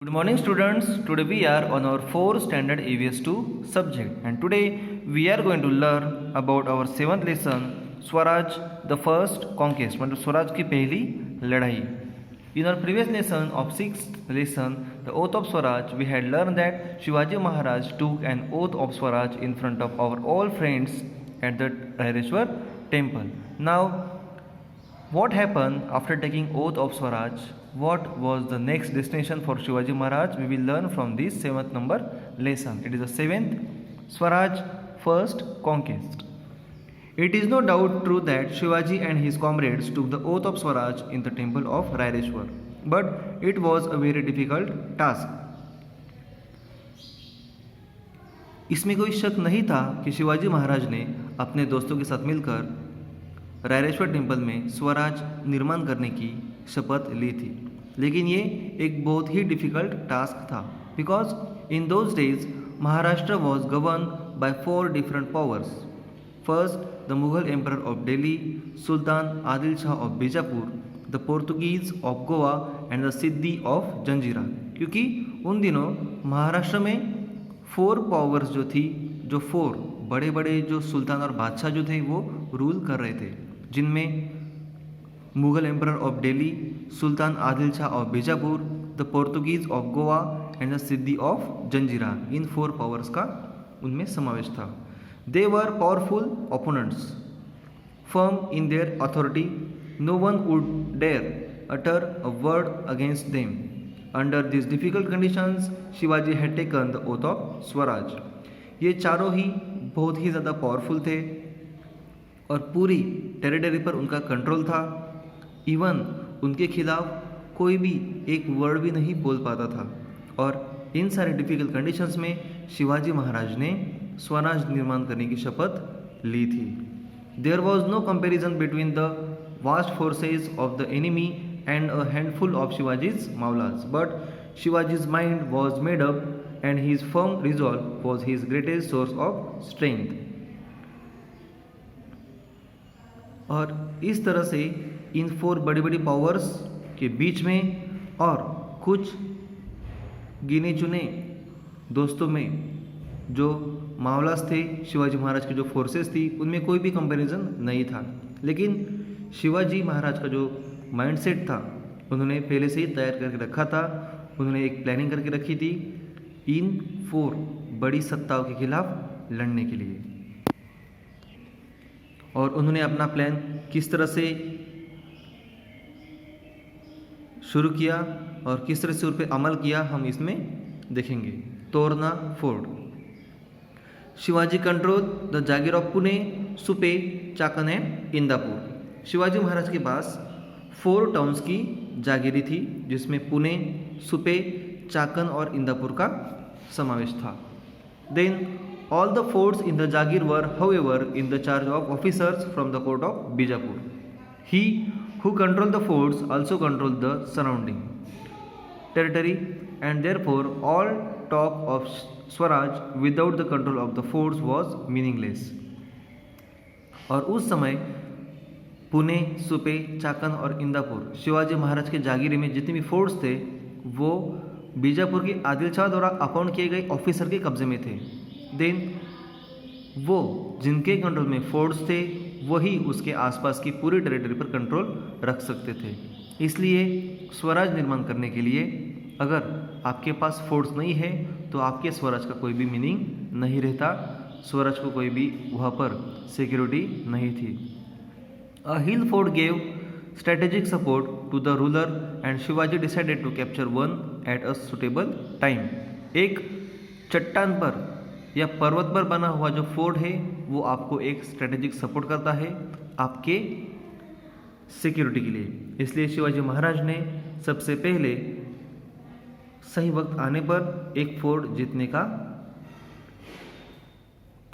Good morning students. Today we are on our 4th standard EVS 2 subject and today we are going to learn about our 7th lesson Swaraj the first conquest मतलब स्वराज की पहली लड़ाई. In our previous lesson of 6th lesson the oath of Swaraj we had learned that Shivaji Maharaj took an oath of Swaraj in front of our all friends at the Raireshwar temple. Now what happened after taking oath of Swaraj? What was the next destination for Shivaji Maharaj? We will learn from this 7th number lesson. It is the 7th Swaraj first conquest. It is no doubt true that Shivaji and his comrades took the oath of Swaraj in the temple of Raireshwar, but it was a very difficult task. इसमें कोई शक नहीं था कि शिवाजी महाराज ने अपने दोस्तों के साथ मिलकर रायरेश्वर टेम्पल में स्वराज निर्माण करने की शपथ ली थी, लेकिन ये एक बहुत ही डिफ़िकल्ट टास्क था because in those days Maharashtra was govern by 4 different powers. First the Mughal emperor of Delhi, sultan Adil Shah of Bijapur, the Portuguese of Goa and the Siddi of Janjira. क्योंकि उन दिनों महाराष्ट्र में 4 पावर्स जो थी, जो 4 बड़े बड़े जो सुल्तान और बादशाह जो थे वो रूल कर रहे थे, जिनमें Mughal emperor of Delhi, sultan Adil Shah of Bijapur, the Portuguese of Goa and the Siddi of Janjira. इन 4 पावर्स का उनमें समावेश था. They were powerful opponents, firm in their authority. No one would dare utter a word against them. Under this difficult conditions Shivaji had taken the oath of Swaraj. ये चारों ही बहुत ही ज़्यादा powerful थे और पूरी टेरिटरी पर उनका कंट्रोल था. इवन उनके खिलाफ कोई भी एक वर्ड भी नहीं बोल पाता था. और इन सारे डिफ़िकल्ट कंडीशंस में शिवाजी महाराज ने स्वराज निर्माण करने की शपथ ली थी. There was no comparison between the vast forces of the enemy and a handful of Shivaji's Mavalas, but Shivaji's mind was made up and his firm resolve was his greatest source of strength. और इस तरह से इन 4 बड़ी बड़ी पावर्स के बीच में और कुछ गिने चुने दोस्तों में जो मावलास थे, शिवाजी महाराज की जो फोर्सेस थी, उनमें कोई भी कंपैरिजन नहीं था. लेकिन शिवाजी महाराज का जो माइंडसेट था उन्होंने पहले से ही तैयार करके रखा था. उन्होंने एक प्लानिंग करके रखी थी इन 4 बड़ी सत्ताओं के खिलाफ लड़ने के लिए. और उन्होंने अपना प्लान किस तरह से शुरू किया और किस तरह से उस पर अमल किया हम इसमें देखेंगे. Torna fort. Shivaji control the jagir of Pune, Supe, Chakan and Indapur. Shivaji Maharaj के पास 4 टाउन्स की जागीरी थी, जिसमें पुणे, सुपे, चाकन और इंदापुर का समावेश था. Then all the forts in the Jagir were, however, in the charge of officers from the court of Bijapur. He who controlled the forts also controlled the surrounding territory, and therefore all talk of Swaraj without the control of the forts was meaningless. और उस समय पुणे, सुपे, चाकन और इंदापुर शिवाजी महाराज के जागीरे में जितने भी forts थे वो बीजापुर के आदिल शाह द्वारा अपॉइंट किए गए ऑफिसर के कब्जे में थे. देन वो जिनके कंट्रोल में फोर्ट्स थे वही उसके आसपास की पूरी टेरिटरी पर कंट्रोल रख सकते थे. इसलिए स्वराज निर्माण करने के लिए अगर आपके पास फोर्ट्स नहीं है तो आपके स्वराज का कोई भी मीनिंग नहीं रहता. स्वराज को कोई भी वहाँ पर सिक्योरिटी नहीं थी. A hill fort gave strategic support to the ruler and Shivaji decided to capture one at a suitable time. एक चट्टान पर या पर्वत पर बना हुआ जो फोर्ट है वो आपको एक स्ट्रेटेजिक सपोर्ट करता है आपके सिक्योरिटी के लिए. इसलिए शिवाजी महाराज ने सबसे पहले सही वक्त आने पर एक फोर्ट जीतने का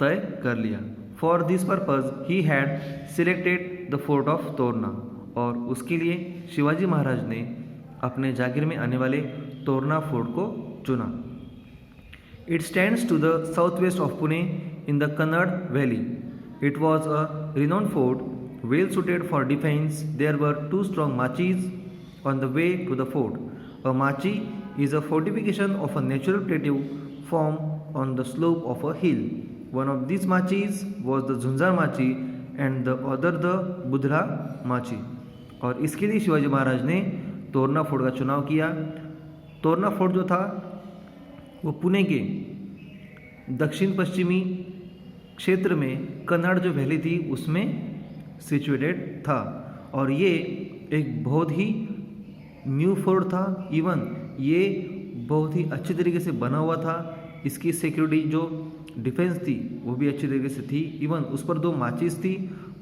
तय कर लिया. For this purpose he had selected the fort of Torna. और उसके लिए शिवाजी महाराज ने अपने जागीर में आने वाले तोरना फोर्ट को चुना. It stands to the southwest of Pune in the Kannad Valley. It was a renowned fort, well suited for defense. There were 2 strong machis on the way to the fort. A machi is a fortification of a natural plateau formed on the slope of a hill. One of these machis was the Zunzar माची and the other the बुधला माची. और इसके लिए शिवाजी महाराज ने तोरना fort का चुनाव किया. तोरना fort जो था वो पुणे के दक्षिण पश्चिमी क्षेत्र में कन्नाड़ जो वैली थी उसमें सिचुएटेड था. और ये एक बहुत ही न्यू फोर्ट था. इवन ये बहुत ही अच्छी तरीके से बना हुआ था. इसकी सिक्योरिटी जो डिफेंस थी वो भी अच्छी तरीके से थी. इवन उस पर 2 माचिस थी.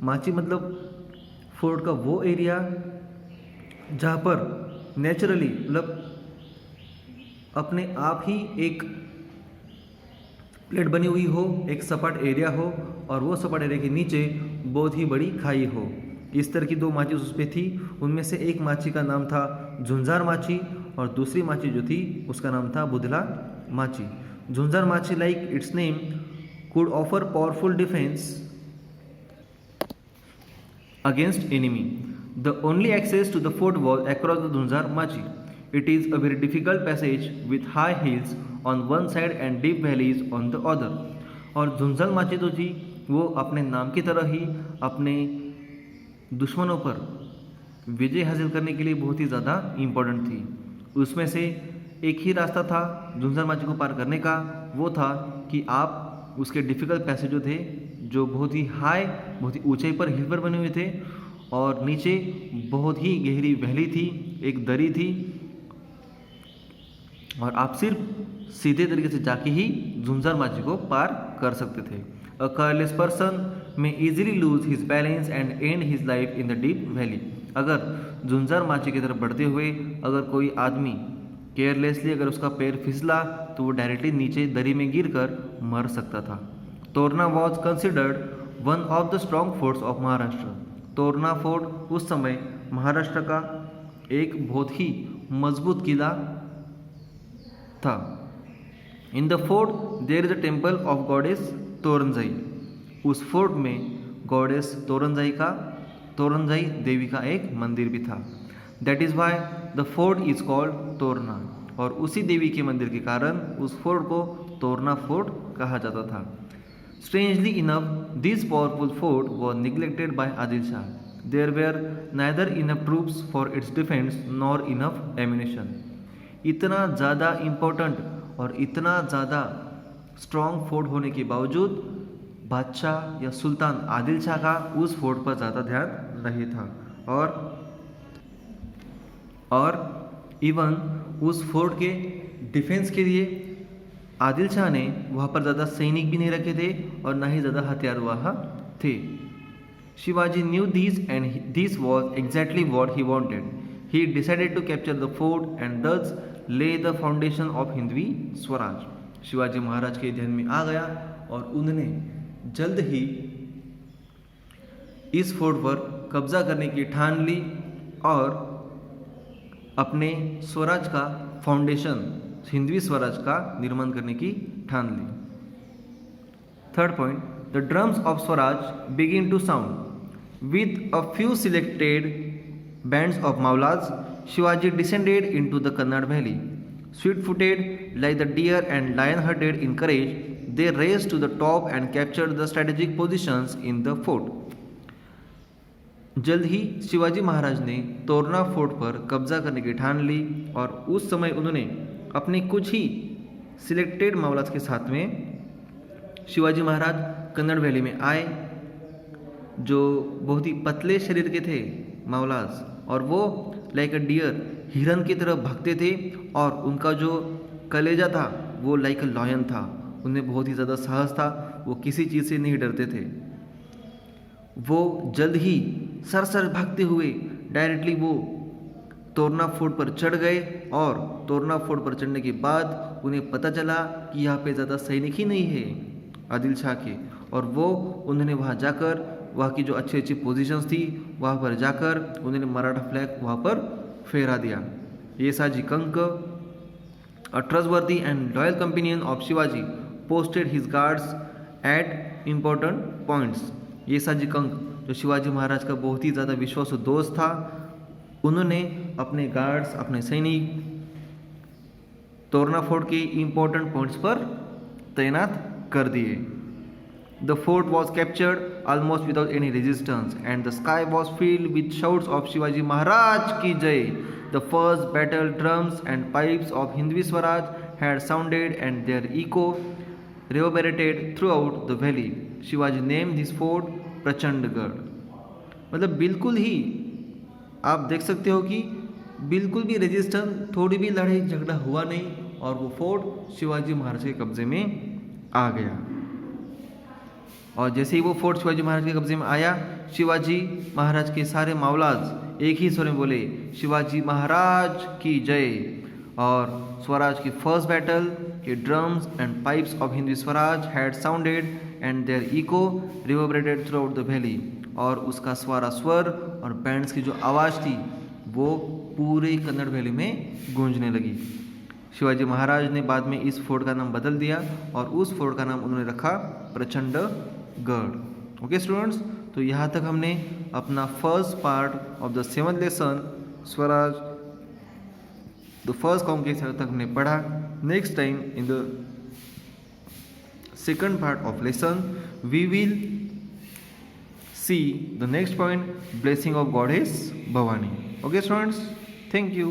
माची मतलब फोर्ट का वो एरिया जहाँ पर नेचुरली मतलब अपने आप ही एक प्लेट बनी हुई हो, एक सपाट एरिया हो और वो सपाट एरिया के नीचे बहुत ही बड़ी खाई हो. इस तरह की 2 माची उस पर थी. उनमें से एक माची का नाम था झुंझार माची और दूसरी माची जो थी उसका नाम था बुधला माची. झुंझार माची like it's name could offer powerful defense against enemy. The only access to the fort was across the Dhunzar Machi. It is a very difficult passage with high hills on one side and deep valleys on the other. और झुंझार माची तो थी वो अपने नाम की तरह ही अपने दुश्मनों पर विजय हासिल करने के लिए बहुत ही ज़्यादा इम्पोर्टेंट थी. उसमें से एक ही रास्ता था झुंझार माची को पार करने का. वो था कि आप उसके डिफ़िकल्ट पैसेज जो थे जो बहुत ही हाई बहुत ही ऊंचाई पर हिल पर बने हुए थे और नीचे बहुत ही गहरी वैली थी, एक दरी थी और आप सिर्फ सीधे तरीके से जाके ही झुंझार माची को पार कर सकते थे. अ केयरलेस पर्सन में easily lose his balance and and his life in the deep valley. अगर झुंझार माची की तरफ बढ़ते हुए अगर कोई आदमी केयरलेसली अगर उसका पैर फिसला तो वो डायरेक्टली नीचे दरी में गिरकर मर सकता था. Torna was considered one of the strong forts of Maharashtra. Torna fort उस समय महाराष्ट्र का एक बहुत ही मजबूत किला था. In the fort there is a temple of goddess Toranjai. उस फोर्ट में गॉडेस तोरंजाई देवी का एक मंदिर भी था. That is why the fort is called Torna. और उसी देवी के मंदिर के कारण उस फोर्ट को तोरना फोर्ट कहा जाता था. Strangely enough this powerful fort was neglected by Adil Shah. There were neither enough troops for its defence nor enough ammunition. इतना ज़्यादा इम्पोर्टेंट और इतना ज़्यादा स्ट्रॉन्ग फोर्ट होने के बावजूद बादशाह या सुल्तान आदिल शाह का उस फोर्ट पर ज़्यादा ध्यान नहीं था. और इवन उस फोर्ट के डिफेंस के लिए आदिल शाह ने वहाँ पर ज़्यादा सैनिक भी नहीं रखे थे और ना ही ज़्यादा हथियार वहाँ थे. Shivaji knew this and this was exactly what he wanted. He decided to capture the fort and thus laid the foundation of Hindavi Swaraj. Shivaji Maharaj के ध्यान में आ गया और उन्होंने जल्द ही इस फोर्ट पर कब्जा करने की ठान ली और अपने स्वराज का फाउंडेशन हिंदवी स्वराज का निर्माण करने की ठान ली. Third point, the drums of Swaraj begin to sound with a few selected bands of Mavalas. Shivaji descended into the Kanad valley. Swift-footed like the deer and lion-hearted in courage, they raced to the top and captured the strategic positions in the fort. जल्द ही शिवाजी महाराज ने तोरना fort पर कब्जा करने की ठान ली और उस समय उन्होंने अपने कुछ ही सिलेक्टेड मावलाज के साथ में शिवाजी महाराज कन्नड़ वैली में आए, जो बहुत ही पतले शरीर के थे मावलाज, और वो लाइक अ डियर हिरन की तरह भागते थे और उनका जो कलेजा था वो लाइक अ लॉयन था. उनमें बहुत ही ज़्यादा साहस था, वो किसी चीज़ से नहीं डरते थे. वो जल्द ही सर भागते हुए डायरेक्टली वो तोरना फोर्ट पर चढ़ गए और तोरना फोर्ट पर चढ़ने के बाद उन्हें पता चला कि यहाँ पे ज़्यादा सैनिक ही नहीं है आदिल शाह के, और वो उन्होंने वहाँ जाकर वहाँ की जो अच्छी अच्छी पोजीशंस थी वहाँ पर जाकर उन्होंने मराठा फ्लैग वहाँ पर फहरा दिया. Yesaji Kank, a trustworthy and loyal companion of Shivaji, posted his guards at important points. Yesaji Kank जो शिवाजी महाराज का बहुत ही ज़्यादा विश्वासु दोस्त था, उन्होंने अपने गार्ड्स, अपने सैनिक तोरना फोर्ट के इम्पोर्टेंट पॉइंट्स पर तैनात कर दिए। The fort was captured almost without any resistance and the sky was filled with shouts of Shivaji Maharaj की जय। The first battle drums and pipes of Hindavi Swaraj had sounded and their echo reverberated throughout the valley. Shivaji named this fort Prachandgad. मतलब बिल्कुल ही आप देख सकते हो कि बिल्कुल भी रेजिस्टेंस, थोड़ी भी लड़ाई झगड़ा हुआ नहीं और वो फोर्ट शिवाजी महाराज के कब्जे में आ गया। और जैसे ही वो फोर्ट शिवाजी महाराज के कब्जे में आया, शिवाजी महाराज के सारे मावलाज एक ही स्वर में बोले शिवाजी महाराज की जय। और स्वराज की फर्स्ट बैटल के drums and pipes of Hindavi Swaraj had sounded and their echo reverberated throughout the valley. और उसका स्वारा स्वर और बैंड्स की जो आवाज़ थी वो पूरे कन्नड़ वैली में गूंजने लगी। शिवाजी महाराज ने बाद में इस फोर्ट का नाम बदल दिया और उस फोर्ट का नाम उन्होंने रखा प्रचंडगढ़। ओके स्टूडेंट्स, तो यहाँ तक हमने अपना first part of the 7th lesson Swaraj the first conquest तक हमने पढ़ा। Next time in the second part of lesson we will see the next point, blessing of goddess Bhavani. Okay students, thank you.